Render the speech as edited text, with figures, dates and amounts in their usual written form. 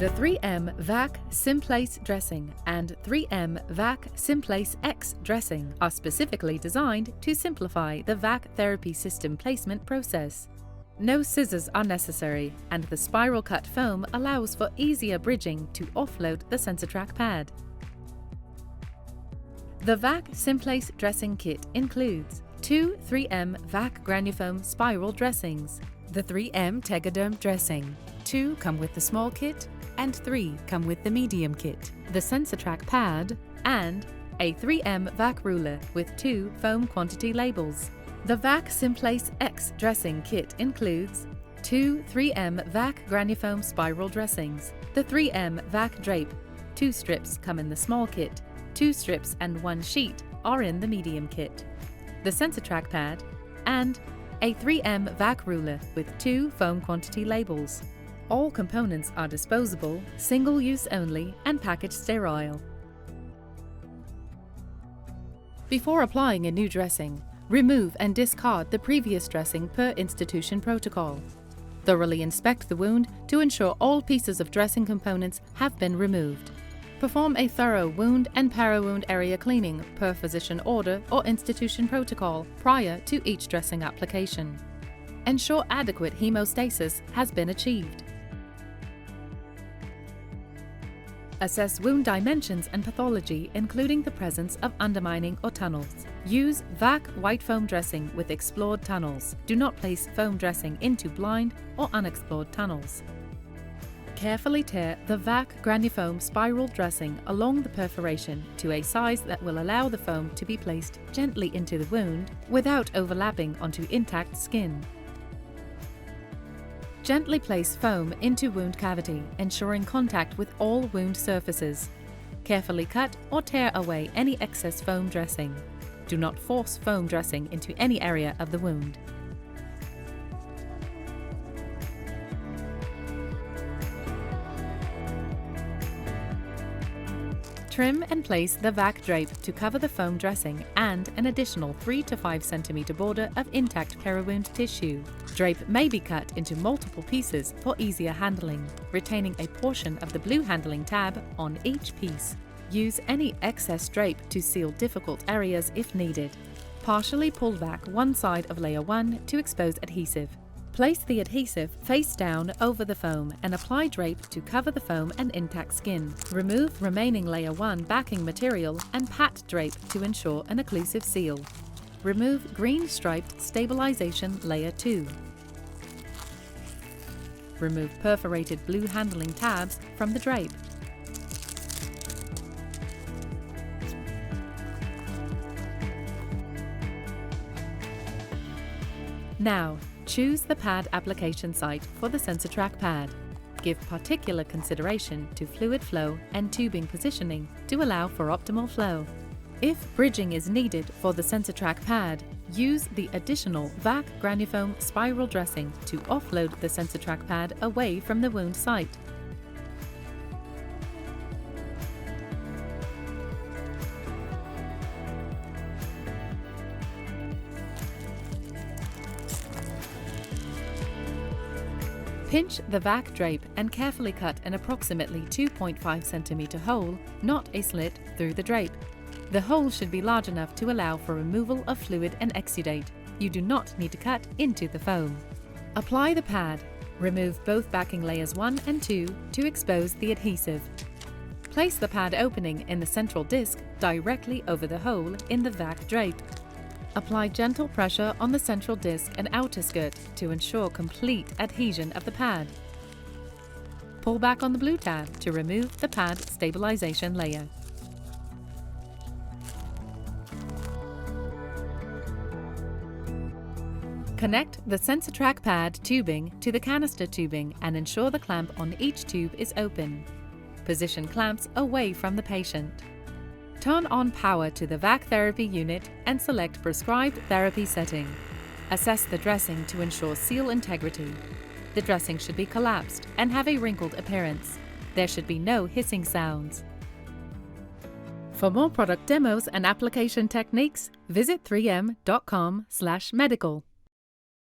The 3M V.A.C Simplace Dressing and 3M V.A.C Simplace X Dressing are specifically designed to simplify the V.A.C therapy system placement process. No scissors are necessary, and the spiral cut foam allows for easier bridging to offload the SensaT.R.A.C pad. The V.A.C Simplace Dressing Kit includes 2 3M V.A.C Granufoam Spiral Dressings, the 3M Tegaderm Dressing. 2 come with the small kit, and 3 come with the medium kit, the SensaT.R.A.C pad, and a 3M V.A.C ruler with 2 foam quantity labels. The V.A.C Simplace X Dressing Kit includes 2 3M V.A.C Granufoam Spiral Dressings, the 3M V.A.C Drape. 2 strips come in the small kit, 2 strips and 1 sheet are in the medium kit, the SensaT.R.A.C pad, and a 3M V.A.C ruler with 2 foam quantity labels. All components are disposable, single-use only, and packaged sterile. Before applying a new dressing, remove and discard the previous dressing per institution protocol. Thoroughly inspect the wound to ensure all pieces of dressing components have been removed. Perform a thorough wound and para-wound area cleaning per physician order or institution protocol prior to each dressing application. Ensure adequate hemostasis has been achieved. Assess wound dimensions and pathology, including the presence of undermining or tunnels. Use V.A.C white foam dressing with explored tunnels. Do not place foam dressing into blind or unexplored tunnels. Carefully tear the V.A.C Granufoam spiral dressing along the perforation to a size that will allow the foam to be placed gently into the wound without overlapping onto intact skin. Gently place foam into wound cavity, ensuring contact with all wound surfaces. Carefully cut or tear away any excess foam dressing. Do not force foam dressing into any area of the wound. Trim and place the V.A.C drape to cover the foam dressing and an additional 3 to 5 cm border of intact periwound tissue. Drape may be cut into multiple pieces for easier handling, retaining a portion of the blue handling tab on each piece. Use any excess drape to seal difficult areas if needed. Partially pull back one side of layer 1 to expose adhesive. Place the adhesive face down over the foam and apply drape to cover the foam and intact skin. Remove remaining layer 1 backing material and pat drape to ensure an occlusive seal. Remove green striped stabilization layer 2. Remove perforated blue handling tabs from the drape. Now, choose the pad application site for the SensaT.R.A.C pad. Give particular consideration to fluid flow and tubing positioning to allow for optimal flow. If bridging is needed for the SensaT.R.A.C pad, use the additional V.A.C Granufoam spiral dressing to offload the SensaT.R.A.C pad away from the wound site. Pinch the V.A.C drape and carefully cut an approximately 2.5 cm hole, not a slit, through the drape. The hole should be large enough to allow for removal of fluid and exudate. You do not need to cut into the foam. Apply the pad. Remove both backing layers 1 and 2 to expose the adhesive. Place the pad opening in the central disc directly over the hole in the V.A.C drape. Apply gentle pressure on the central disc and outer skirt to ensure complete adhesion of the pad. Pull back on the blue tab to remove the pad stabilization layer. Connect the SensaT.R.A.C pad tubing to the canister tubing and ensure the clamp on each tube is open. Position clamps away from the patient. Turn on power to the V.A.C therapy unit and select prescribed therapy setting. Assess the dressing to ensure seal integrity. The dressing should be collapsed and have a wrinkled appearance. There should be no hissing sounds. For more product demos and application techniques, visit 3m.com/medical.